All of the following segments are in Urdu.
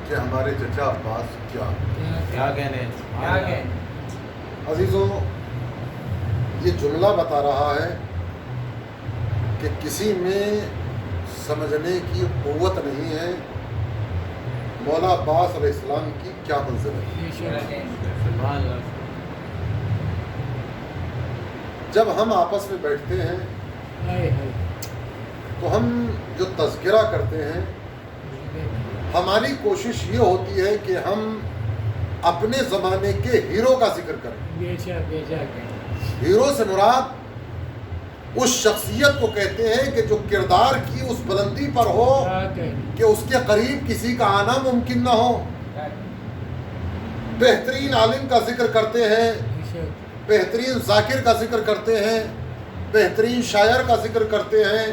کہ ہمارے چچا عباس کیا کہنے عزیزوں، یہ جملہ بتا رہا ہے کہ کسی میں سمجھنے کی قوت نہیں ہے مولا عباس علیہ السلام کی کیا منزل ہے۔ جب ہم آپس میں بیٹھتے ہیں تو ہم جو تذکرہ کرتے ہیں، ہماری کوشش یہ ہوتی ہے کہ ہم اپنے زمانے کے ہیرو کا ذکر کریں۔ ہیرو سے مراد اس شخصیت کو کہتے ہیں کہ جو کردار کی اس بلندی پر ہو کہ اس کے قریب کسی کا آنا ممکن نہ ہو۔ بہترین عالم کا ذکر کرتے ہیں، بہترین ذاکر کا ذکر کرتے ہیں، بہترین شاعر کا ذکر کرتے ہیں،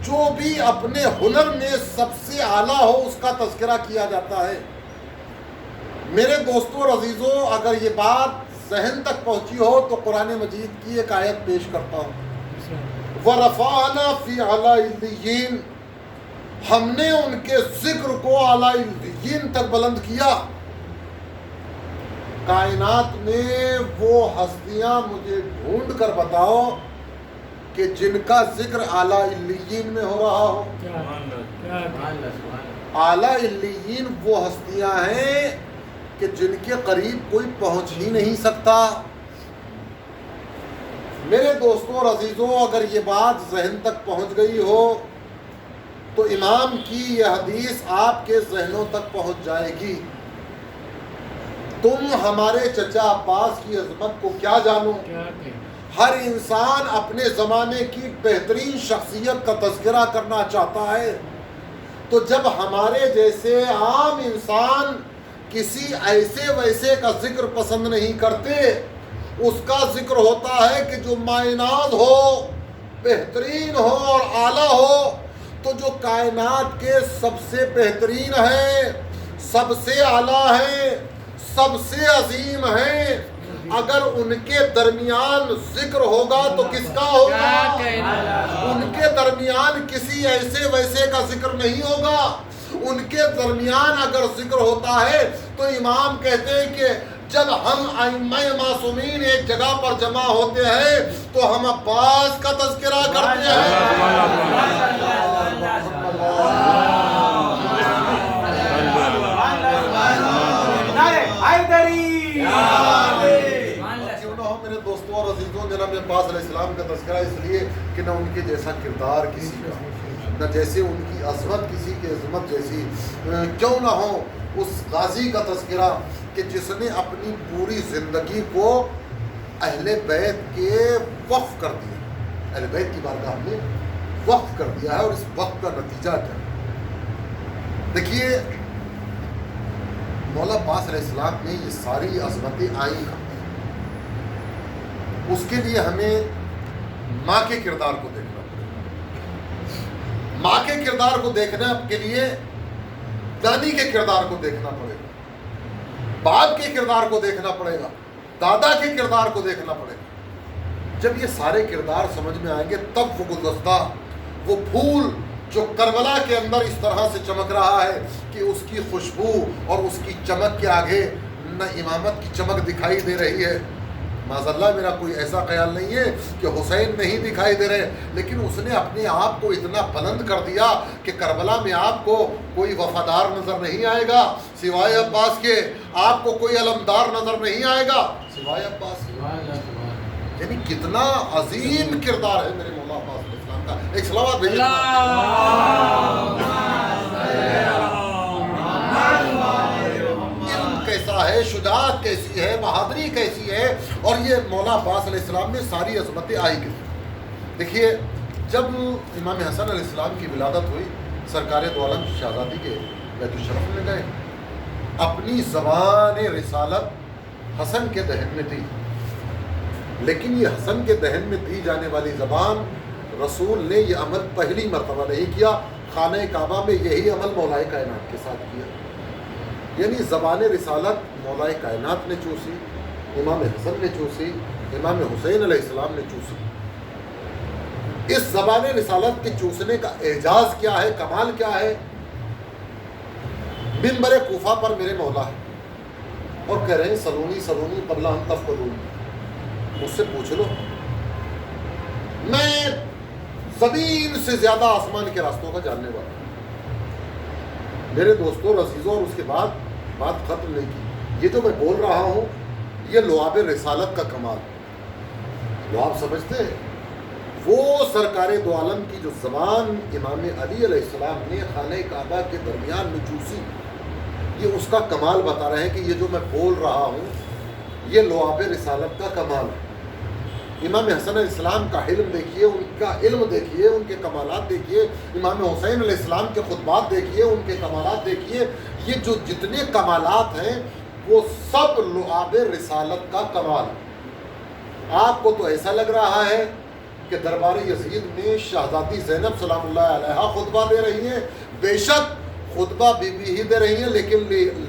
جو بھی اپنے ہنر میں سب سے اعلیٰ ہو اس کا تذکرہ کیا جاتا ہے۔ میرے دوستوں اور عزیزوں، اگر یہ بات ذہن تک پہنچی ہو تو قرآن مجید کی ایک آیت پیش کرتا ہوں۔ وَرَفَعْنَا فِي أَعْلَىٰ عِلِّيِّينَ، ہم نے ان کے ذکر کو اعلیٰ علیین تک بلند کیا۔ کائنات میں وہ ہستیاں مجھے ڈھونڈ کر بتاؤ کہ جن کا ذکر اعلیٰ علیین میں ہو رہا ہو۔ اعلیٰ علیین وہ ہستیاں ہیں کہ جن کے قریب کوئی پہنچ ہی نہیں سکتا۔ میرے دوستوں اور عزیزوں، اگر یہ بات ذہن تک پہنچ گئی ہو تو امام کی یہ حدیث آپ کے ذہنوں تک پہنچ جائے گی۔ تم ہمارے چچا عباس کی عظمت کو کیا جانو؟ ہر انسان اپنے زمانے کی بہترین شخصیت کا تذکرہ کرنا چاہتا ہے، تو جب ہمارے جیسے عام انسان کسی ایسے ویسے کا ذکر پسند نہیں کرتے، اس کا ذکر ہوتا ہے کہ جو مائناز ہو، بہترین ہو اور اعلیٰ ہو۔ تو جو کائنات کے سب سے بہترین ہیں، سب سے اعلیٰ ہیں، سب سے عظیم ہیں، اگر ان کے درمیان ذکر ہوگا تو کس کا ہوگا؟ ان کے درمیان کسی ایسے ویسے کا ذکر نہیں ہوگا۔ ان کے درمیان اگر ذکر ہوتا ہے تو امام کہتے ہیں کہ جب ہم ائمہ معصومین ایک جگہ پر جمع ہوتے ہیں تو ہم عباس کا تذکرہ کرتے ہیں۔ کیوں نہ ہو میرے دوستوں اور عزیزوں، جناب عباس علیہ السلام کا تذکرہ اس لیے کہ نہ ان کے جیسا کردار کسی کا، نہ جیسے ان کی عظمت کسی کی عظمت جیسی، کیوں نہ ہو اس غازی کا تذکرہ کہ جس نے اپنی پوری زندگی کو اہل بیت کے وقف کر دیا، اہل بیت کی بارگاہ میں وقف کر دیا ہے۔ اور اس وقت کا نتیجہ کیا ہے؟ دیکھیے، مولا عباس علیہ السلام میں یہ ساری عظمتیں آئیں کہاں؟ اس کے لیے ہمیں ماں کے کردار کو دیکھنا پڑے گا۔ ماں کے کردار کو دیکھنے کے لیے دانی کے کردار کو دیکھنا پڑے گا، باپ کے کردار کو دیکھنا پڑے گا، دادا کے کردار کو دیکھنا پڑے گا۔ جب یہ سارے کردار سمجھ میں آئیں گے تب وہ گلدستہ، وہ پھول جو کربلا کے اندر اس طرح سے چمک رہا ہے کہ اس کی خوشبو اور اس کی چمک کے آگے نہ امامت کی چمک دکھائی دے رہی ہے۔ معذاللہ میرا کوئی ایسا خیال نہیں ہے کہ حسین نہیں دکھائی دے رہے، لیکن اس نے اپنے آپ کو اتنا بلند کر دیا کہ کربلا میں آپ کو کوئی وفادار نظر نہیں آئے گا سوائے عباس کے، آپ کو کوئی علمدار نظر نہیں آئے گا سوائے عباس کے۔ یعنی کتنا عظیم کردار ہے میرے مولا عباس علیہ السلام کا۔ ایک صلوات بھیجیے۔ علم کیسا ہے، شجاعت کیسی ہے، بہادری کیسی ہے، اور یہ مولا عباس علیہ السلام میں ساری عظمتیں آئی کس۔ دیکھیے، جب امام حسن علیہ السلام کی ولادت ہوئی، سرکار دو عالم شہزادی کے بیت الشرف میں گئے، اپنی زبان رسالت حسن کے دہن میں تھی، لیکن یہ حسن کے دہن میں دی جانے والی زبان، رسول نے یہ عمل پہلی مرتبہ نہیں کیا، خانہ کعبہ میں یہی عمل مولائے کائنات کے ساتھ کیا۔ یعنی زبان رسالت مولائے کائنات نے چوسی، امام حسن نے چوسی، امام حسین علیہ السلام نے چوسی۔ اس زبان رسالت کے چوسنے کا اعجاز کیا ہے، کمال کیا ہے؟ منبر کوفہ پر میرے مولا ہے اور کہہ رہے ہیں سلونی سلونی قبل ان تفقدون، مجھ سے پوچھ لو، میں زمین سے زیادہ آسمان کے راستوں کا جاننے والا ہوں۔ میرے دوستوں اور عزیزوں، اور اس کے بعد بات ختم نہیں کی، یہ جو میں بول رہا ہوں یہ لعاب رسالت کا کمال ہے۔ لعاب سمجھتے ہیں؟ وہ سرکار دو عالم کی جو زبان امام علی علیہ السلام نے خانہ کعبہ کے درمیان میں چوسی، یہ اس کا کمال بتا رہے ہیں کہ یہ جو میں بول رہا ہوں یہ لعاب رسالت کا کمال ہے۔ امام حسن علیہ السلام کا علم دیکھیے، ان کا علم دیکھیے، ان کے کمالات دیکھیے، امام حسین علیہ السلام کے خطبات دیکھیے، ان کے کمالات دیکھیے، یہ جو جتنے کمالات ہیں وہ سب لعاب رسالت کا کمال ہے۔ آپ کو تو ایسا لگ رہا ہے کہ دربار یزید میں شہزادی زینب سلام اللہ علیہا خطبہ دے رہی ہیں، بے شک خطبہ بی بی ہی دے رہی ہیں، لیکن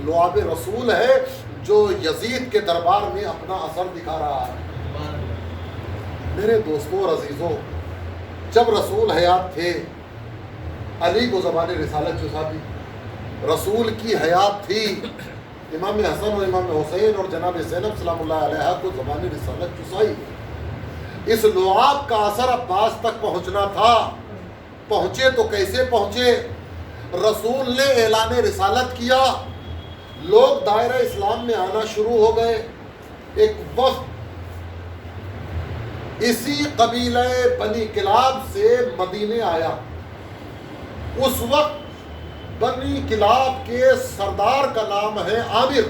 لعاب رسول ہے جو یزید کے دربار میں اپنا اثر دکھا رہا ہے۔ میرے دوستوں اور عزیزوں، جب رسول حیات تھے علی کو زبان رسالت چسا دی، رسول کی حیات تھی امام حسن اور امام حسین اور جناب زینب سلام اللہ علیہا کو زبان رسالت چسائی۔ اس لعاب کا اثر عباس تک پہنچنا تھا، پہنچے تو کیسے پہنچے؟ رسول نے اعلان رسالت کیا، لوگ دائرہ اسلام میں آنا شروع ہو گئے۔ ایک وفد اسی قبیلہ بنی کلاب سے مدینے آیا۔ اس وقت بنی کلاب کے سردار کا نام ہے عامر،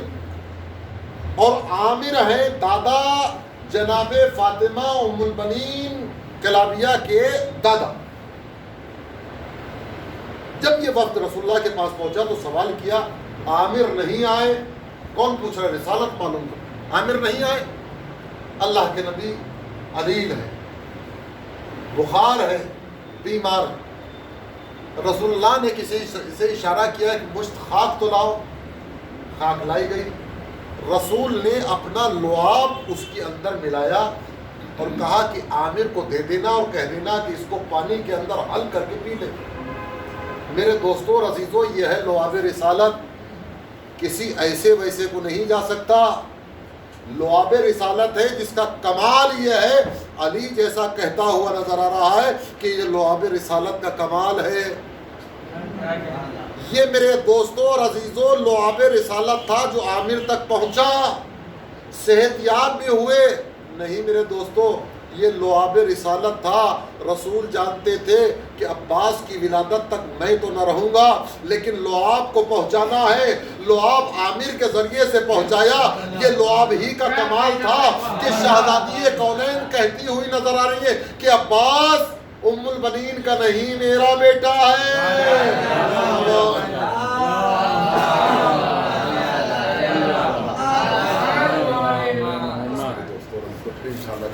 اور عامر ہے دادا جناب فاطمہ ام البنین کلابیہ کے دادا۔ جب یہ وقت رسول اللہ کے پاس پہنچا تو سوال کیا، عامر نہیں آئے؟ کون پوچھ رہا ہے؟ رسالت معلوم کرو۔ عامر نہیں آئے؟ اللہ کے نبی علیل ہے، بخار ہے، بیمار ہے۔ رسول اللہ نے کسی سے اشارہ کیا کہ مشت خاک تو لاؤ، خاک لائی گئی۔ رسول نے اپنا لعاب اس کے اندر ملایا اور کہا کہ عامر کو دے دینا اور کہہ دینا کہ اس کو پانی کے اندر حل کر کے پی لے۔ میرے دوستوں اور عزیزوں، یہ ہے لعاب رسالت، کسی ایسے ویسے کو نہیں جا سکتا۔ لعاب رسالت ہے جس کا کمال یہ ہے، علی جیسا کہتا ہوا نظر آ رہا ہے کہ یہ لعاب رسالت کا کمال ہے۔ یہ میرے دوستوں اور عزیزوں لعاب رسالت تھا جو عامر تک پہنچا، صحت یاب بھی ہوئے۔ نہیں میرے دوستوں، یہ لعاب رسالت تھا۔ رسول جانتے تھے کہ عباس کی ولادت تک میں تو نہ رہوں گا، لیکن لعاب کو پہنچانا ہے۔ لعاب عامر کے ذریعے سے پہنچایا۔ یہ لعاب ہی کا کمال تھا کہ شہزادی کونین کہتی ہوئی نظر آ رہی ہے کہ عباس ام البنین کا نہیں، میرا بیٹا ہے۔ انشاءاللہ